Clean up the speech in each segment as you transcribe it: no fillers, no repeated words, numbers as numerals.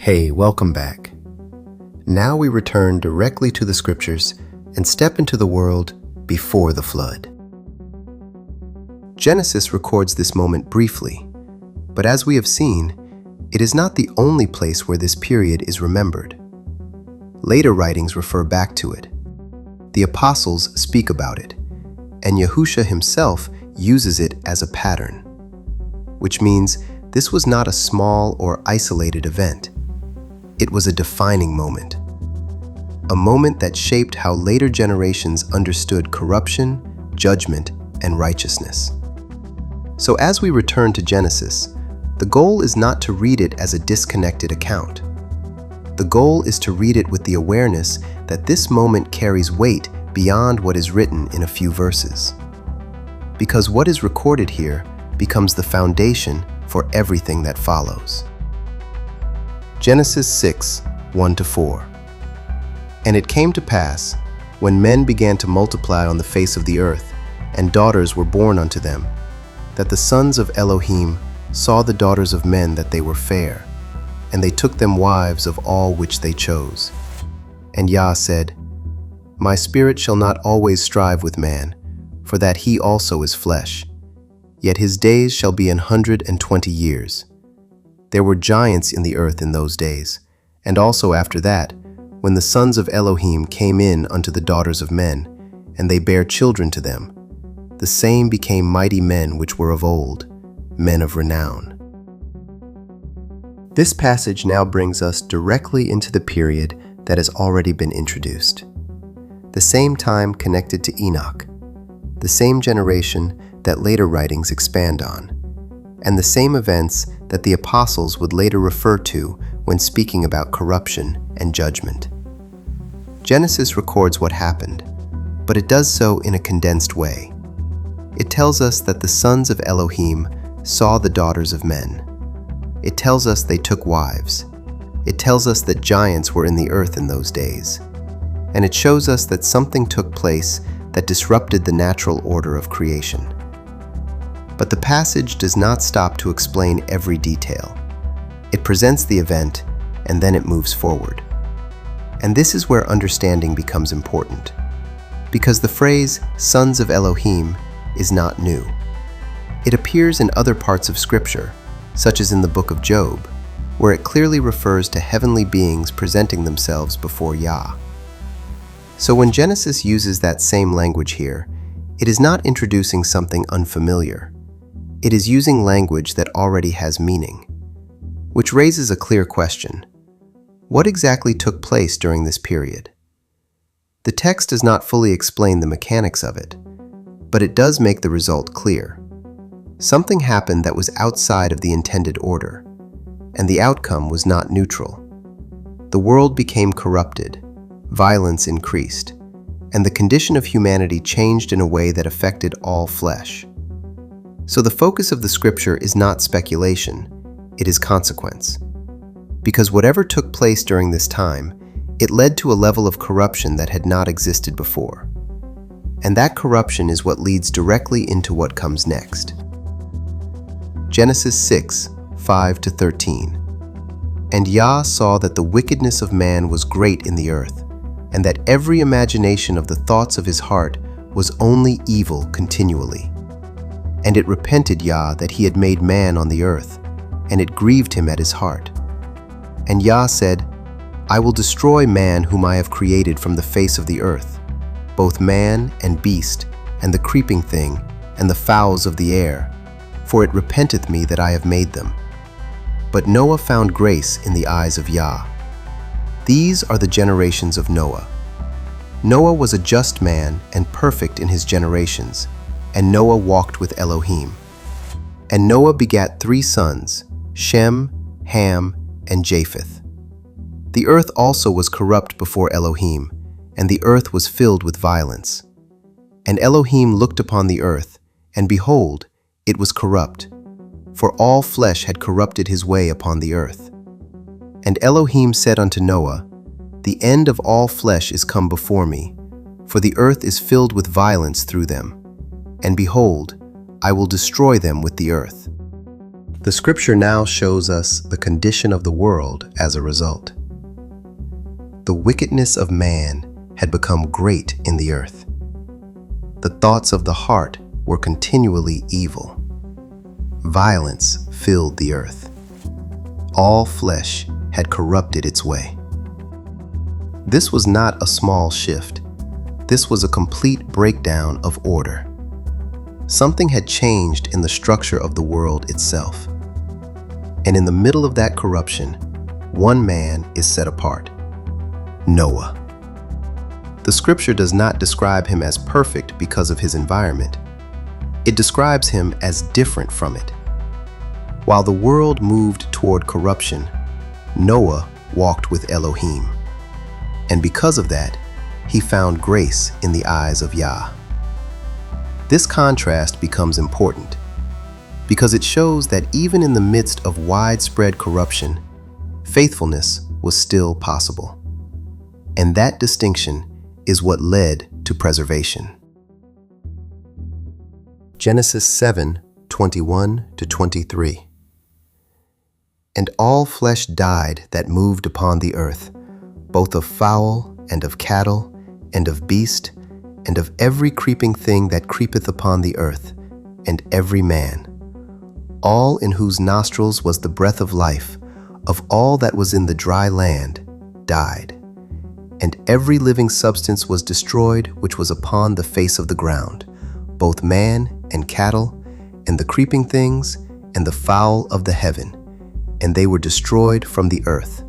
Hey, welcome back. Now we return directly to the scriptures and step into the world before the flood. Genesis records this moment briefly, but as we have seen, it is not the only place where this period is remembered. Later writings refer back to it. The apostles speak about it, and Yahusha himself uses it as a pattern, which means this was not a small or isolated event. It was a defining moment, a moment that shaped how later generations understood corruption, judgment, and righteousness. So as we return to Genesis, the goal is not to read it as a disconnected account. The goal is to read it with the awareness that this moment carries weight beyond what is written in a few verses. Because what is recorded here becomes the foundation for everything that follows. Genesis 6, 1-4. And it came to pass, when men began to multiply on the face of the earth, and daughters were born unto them, that the sons of Elohim saw the daughters of men that they were fair, and they took them wives of all which they chose. And Yah said, My spirit shall not always strive with man, for that he also is flesh. Yet his days shall be 120 years. There were giants in the earth in those days, and also after that, when the sons of Elohim came in unto the daughters of men, and they bare children to them, the same became mighty men which were of old, men of renown. This passage now brings us directly into the period that has already been introduced. The same time connected to Enoch, the same generation that later writings expand on, and the same events that the apostles would later refer to when speaking about corruption and judgment. Genesis records what happened, but it does so in a condensed way. It tells us that the sons of Elohim saw the daughters of men. It tells us they took wives. It tells us that giants were in the earth in those days. And it shows us that something took place that disrupted the natural order of creation. But the passage does not stop to explain every detail. It presents the event, and then it moves forward. And this is where understanding becomes important, because the phrase, sons of Elohim, is not new. It appears in other parts of Scripture, such as in the book of Job, where it clearly refers to heavenly beings presenting themselves before Yah. So when Genesis uses that same language here, it is not introducing something unfamiliar. It is using language that already has meaning, which raises a clear question. What exactly took place during this period? The text does not fully explain the mechanics of it, but it does make the result clear. Something happened that was outside of the intended order, and the outcome was not neutral. The world became corrupted, violence increased, and the condition of humanity changed in a way that affected all flesh. So the focus of the scripture is not speculation, it is consequence. Because whatever took place during this time, it led to a level of corruption that had not existed before. And that corruption is what leads directly into what comes next. Genesis 6, 5-13. And Yah saw that the wickedness of man was great in the earth, and that every imagination of the thoughts of his heart was only evil continually. And it repented Yah that he had made man on the earth, and it grieved him at his heart. And Yah said, I will destroy man whom I have created from the face of the earth, both man and beast, and the creeping thing, and the fowls of the air, for it repenteth me that I have made them. But Noah found grace in the eyes of Yah. These are the generations of Noah. Noah was a just man and perfect in his generations, and Noah walked with Elohim. And Noah begat 3 sons, Shem, Ham, and Japheth. The earth also was corrupt before Elohim, and the earth was filled with violence. And Elohim looked upon the earth, and behold, it was corrupt, for all flesh had corrupted his way upon the earth. And Elohim said unto Noah, The end of all flesh is come before me, for the earth is filled with violence through them. And behold, I will destroy them with the earth. The scripture now shows us the condition of the world as a result. The wickedness of man had become great in the earth. The thoughts of the heart were continually evil. Violence filled the earth. All flesh had corrupted its way. This was not a small shift. This was a complete breakdown of order. Something had changed in the structure of the world itself. And in the middle of that corruption, one man is set apart: Noah. The scripture does not describe him as perfect because of his environment. It describes him as different from it. While the world moved toward corruption, Noah walked with Elohim. And because of that, he found grace in the eyes of Yah. This contrast becomes important because it shows that even in the midst of widespread corruption, faithfulness was still possible. And that distinction is what led to preservation. Genesis 7:21-23. And all flesh died that moved upon the earth, both of fowl and of cattle and of beast and of every creeping thing that creepeth upon the earth, and every man, all in whose nostrils was the breath of life, of all that was in the dry land, died. And every living substance was destroyed which was upon the face of the ground, both man and cattle, and the creeping things, and the fowl of the heaven, and they were destroyed from the earth.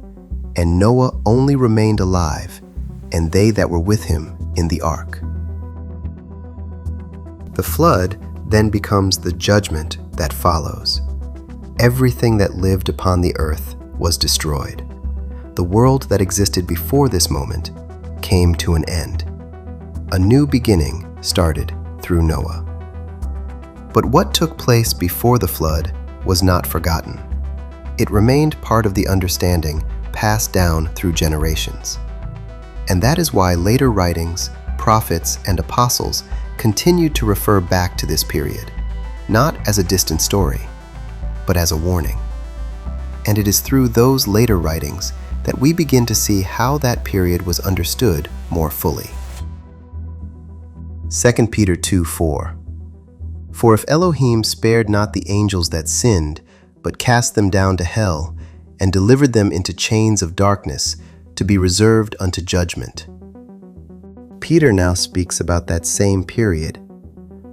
And Noah only remained alive, and they that were with him in the ark. The flood then becomes the judgment that follows. Everything that lived upon the earth was destroyed. The world that existed before this moment came to an end. A new beginning started through Noah. But what took place before the flood was not forgotten. It remained part of the understanding passed down through generations. And that is why later writings, prophets, and apostles continued to refer back to this period, not as a distant story, but as a warning. And it is through those later writings that we begin to see how that period was understood more fully. 2 Peter 2:4. For if Elohim spared not the angels that sinned, but cast them down to hell, and delivered them into chains of darkness, to be reserved unto judgment. Peter now speaks about that same period,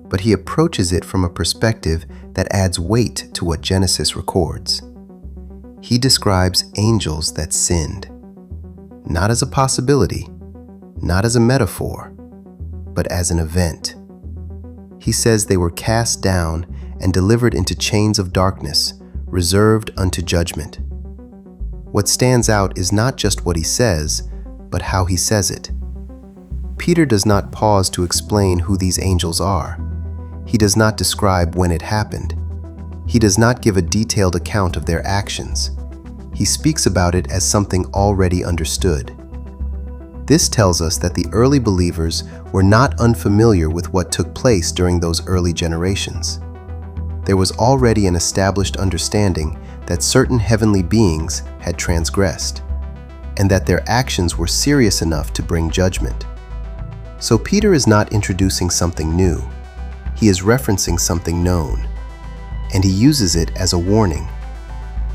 but he approaches it from a perspective that adds weight to what Genesis records. He describes angels that sinned, not as a possibility, not as a metaphor, but as an event. He says they were cast down and delivered into chains of darkness, reserved unto judgment. What stands out is not just what he says, but how he says it. Peter does not pause to explain who these angels are. He does not describe when it happened. He does not give a detailed account of their actions. He speaks about it as something already understood. This tells us that the early believers were not unfamiliar with what took place during those early generations. There was already an established understanding that certain heavenly beings had transgressed, and that their actions were serious enough to bring judgment. So Peter is not introducing something new. He is referencing something known, and he uses it as a warning.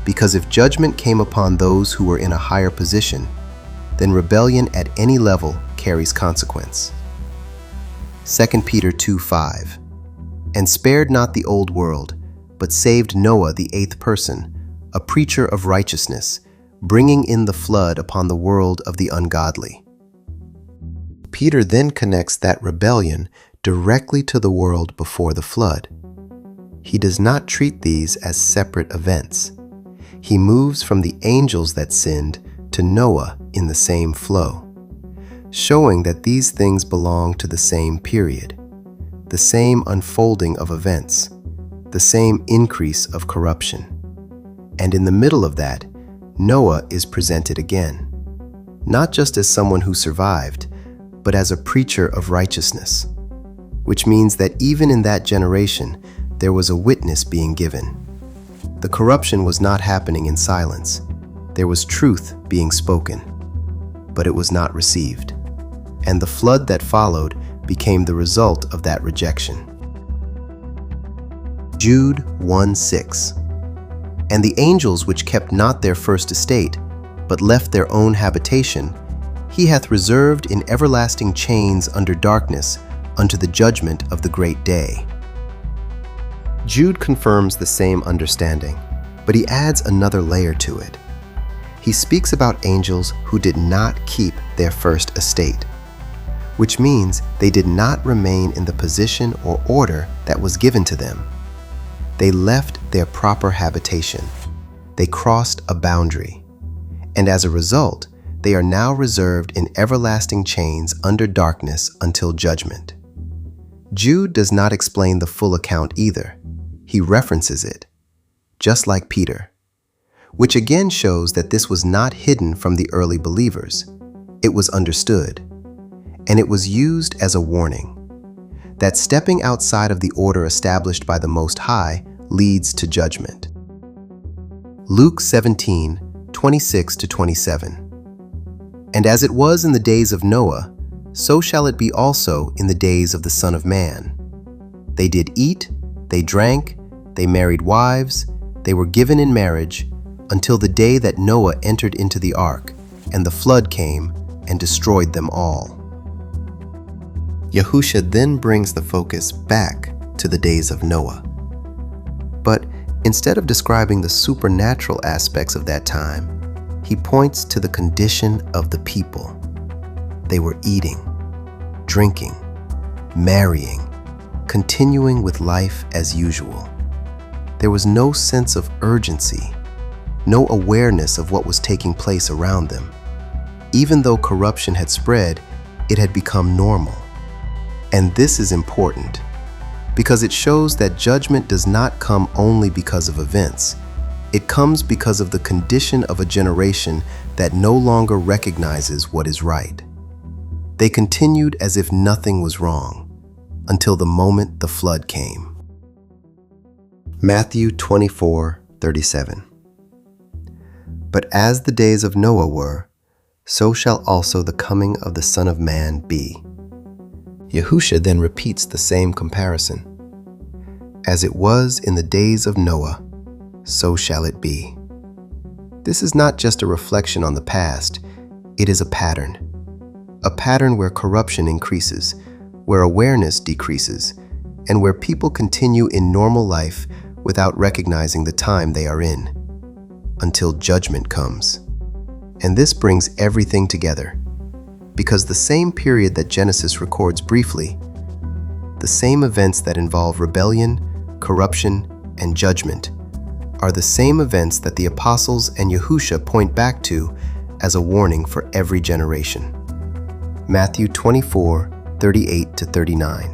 Because if judgment came upon those who were in a higher position, then rebellion at any level carries consequence. 2 Peter 2:5. And spared not the old world, but saved Noah the eighth person, a preacher of righteousness, bringing in the flood upon the world of the ungodly. Peter then connects that rebellion directly to the world before the flood. He does not treat these as separate events. He moves from the angels that sinned to Noah in the same flow, showing that these things belong to the same period, the same unfolding of events, the same increase of corruption. And in the middle of that, Noah is presented again, not just as someone who survived, but as a preacher of righteousness, which means that even in that generation, there was a witness being given. The corruption was not happening in silence. There was truth being spoken, but it was not received. And the flood that followed became the result of that rejection. Jude 1:6. And the angels which kept not their first estate, but left their own habitation, he hath reserved in everlasting chains under darkness unto the judgment of the great day. Jude confirms the same understanding, but he adds another layer to it. He speaks about angels who did not keep their first estate, which means they did not remain in the position or order that was given to them. They left their proper habitation. They crossed a boundary. And as a result, they are now reserved in everlasting chains under darkness until judgment. Jude does not explain the full account either. He references it, just like Peter, which again shows that this was not hidden from the early believers. It was understood, and it was used as a warning that stepping outside of the order established by the Most High leads to judgment. Luke 17:26-27. And as it was in the days of Noah, so shall it be also in the days of the Son of Man. They did eat, they drank, they married wives, they were given in marriage, until the day that Noah entered into the ark, and the flood came and destroyed them all. Yahusha then brings the focus back to the days of Noah. But instead of describing the supernatural aspects of that time, he points to the condition of the people. They were eating, drinking, marrying, continuing with life as usual. There was no sense of urgency, no awareness of what was taking place around them. Even though corruption had spread, it had become normal. And this is important because it shows that judgment does not come only because of events. It comes because of the condition of a generation that no longer recognizes what is right. They continued as if nothing was wrong until the moment the flood came. Matthew 24:37. But as the days of Noah were, so shall also the coming of the Son of Man be. Yahusha then repeats the same comparison. As it was in the days of Noah, so shall it be. This is not just a reflection on the past, it is a pattern where corruption increases, where awareness decreases, and where people continue in normal life without recognizing the time they are in, until judgment comes. And this brings everything together, because the same period that Genesis records briefly, the same events that involve rebellion, corruption, and judgment, are the same events that the apostles and Yahusha point back to as a warning for every generation. Matthew 24:38-39.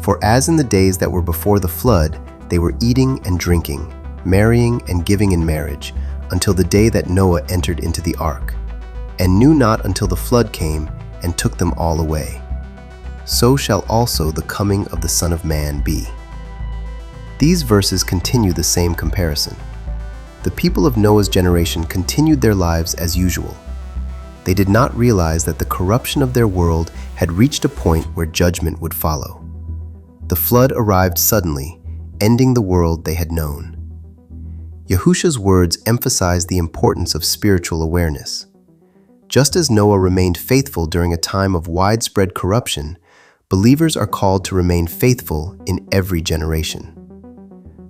For as in the days that were before the flood, they were eating and drinking, marrying and giving in marriage, until the day that Noah entered into the ark, and knew not until the flood came and took them all away. So shall also the coming of the Son of Man be. These verses continue the same comparison. The people of Noah's generation continued their lives as usual. They did not realize that the corruption of their world had reached a point where judgment would follow. The flood arrived suddenly, ending the world they had known. Yahusha's words emphasize the importance of spiritual awareness. Just as Noah remained faithful during a time of widespread corruption, believers are called to remain faithful in every generation.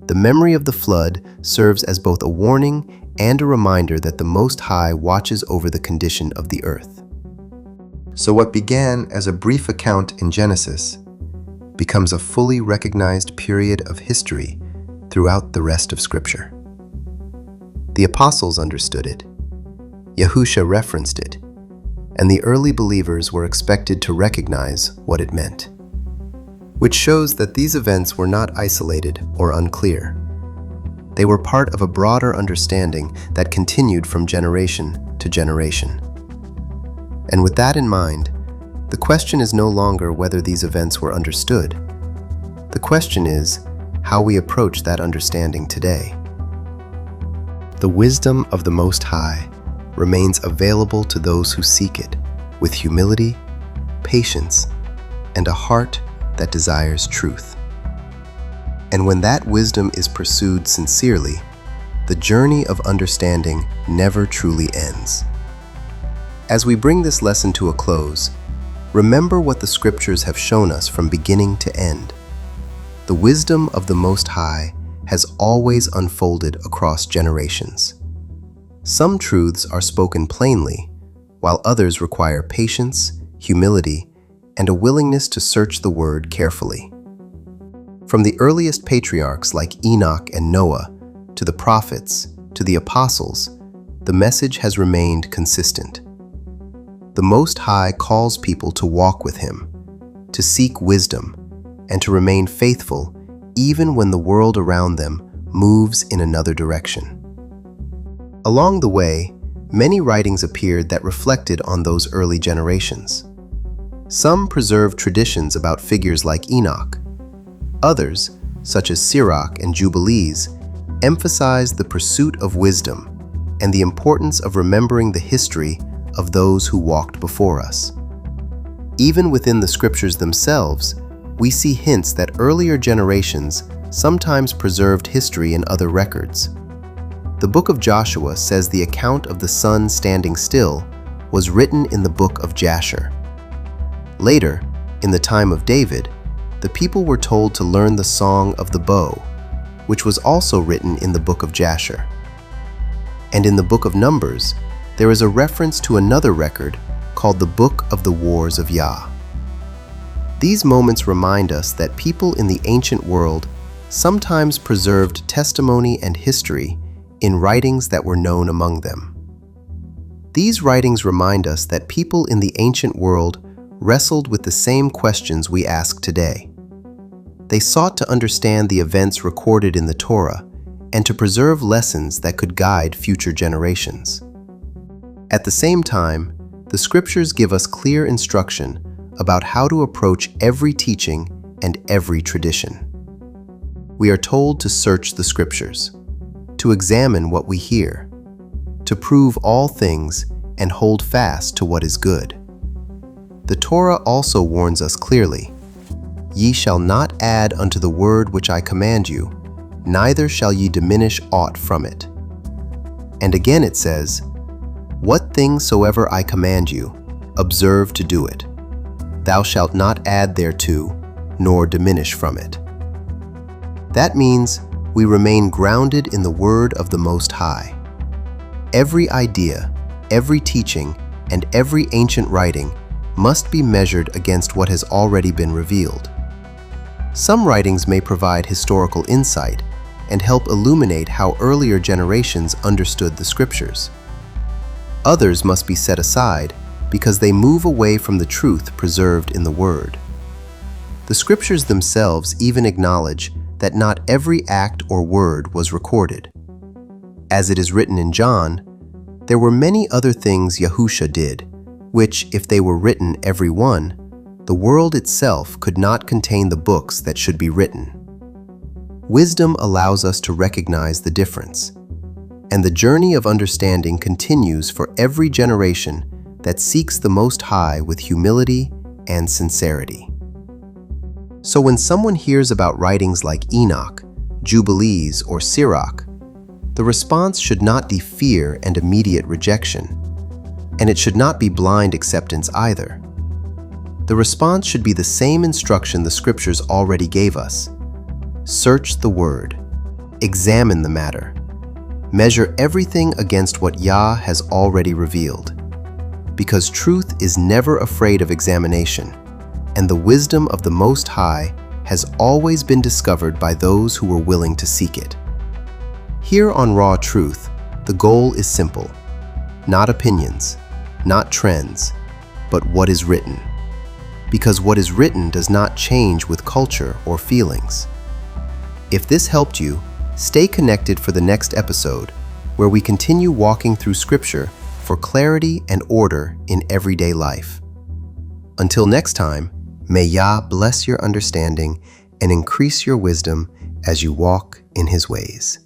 The memory of the flood serves as both a warning and a reminder that the Most High watches over the condition of the earth. So what began as a brief account in Genesis becomes a fully recognized period of history throughout the rest of Scripture. The apostles understood it, Yahusha referenced it, and the early believers were expected to recognize what it meant, which shows that these events were not isolated or unclear. They were part of a broader understanding that continued from generation to generation. And with that in mind, the question is no longer whether these events were understood. The question is how we approach that understanding today. The wisdom of the Most High remains available to those who seek it with humility, patience, and a heart that desires truth. And when that wisdom is pursued sincerely, the journey of understanding never truly ends. As we bring this lesson to a close, remember what the Scriptures have shown us from beginning to end. The wisdom of the Most High has always unfolded across generations. Some truths are spoken plainly, while others require patience, humility, and a willingness to search the Word carefully. From the earliest patriarchs like Enoch and Noah, to the prophets, to the apostles, the message has remained consistent. The Most High calls people to walk with Him, to seek wisdom, and to remain faithful even when the world around them moves in another direction. Along the way, many writings appeared that reflected on those early generations. Some preserved traditions about figures like Enoch. Others, such as Sirach and Jubilees, emphasized the pursuit of wisdom and the importance of remembering the history of those who walked before us. Even within the Scriptures themselves, we see hints that earlier generations sometimes preserved history in other records. The book of Joshua says the account of the sun standing still was written in the book of Jasher. Later, in the time of David, the people were told to learn the Song of the Bow, which was also written in the book of Jasher. And in the book of Numbers, there is a reference to another record called the Book of the Wars of Yah. These moments remind us that people in the ancient world sometimes preserved testimony and history in writings that were known among them. These writings remind us that people in the ancient world wrestled with the same questions we ask today. They sought to understand the events recorded in the Torah and to preserve lessons that could guide future generations. At the same time, the Scriptures give us clear instruction about how to approach every teaching and every tradition. We are told to search the Scriptures, to examine what we hear, to prove all things and hold fast to what is good. The Torah also warns us clearly, "Ye shall not add unto the word which I command you, neither shall ye diminish aught from it." And again it says, "What things soever I command you, observe to do it. Thou shalt not add thereto, nor diminish from it." That means we remain grounded in the Word of the Most High. Every idea, every teaching, and every ancient writing must be measured against what has already been revealed. Some writings may provide historical insight and help illuminate how earlier generations understood the Scriptures. Others must be set aside because they move away from the truth preserved in the Word. The Scriptures themselves even acknowledge that not every act or word was recorded. As it is written in John, there were many other things Yahusha did, which, if they were written every one, the world itself could not contain the books that should be written. Wisdom allows us to recognize the difference, and the journey of understanding continues for every generation that seeks the Most High with humility and sincerity. So when someone hears about writings like Enoch, Jubilees, or Sirach, the response should not be fear and immediate rejection, and it should not be blind acceptance either. The response should be the same instruction the Scriptures already gave us. Search the Word, examine the matter, measure everything against what Yah has already revealed, because truth is never afraid of examination, and the wisdom of the Most High has always been discovered by those who were willing to seek it. Here on Raw Truth, the goal is simple: not opinions, not trends, but what is written. Because what is written does not change with culture or feelings. If this helped you, stay connected for the next episode, where we continue walking through Scripture for clarity and order in everyday life. Until next time, may Yah bless your understanding and increase your wisdom as you walk in His ways.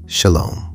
Shalom.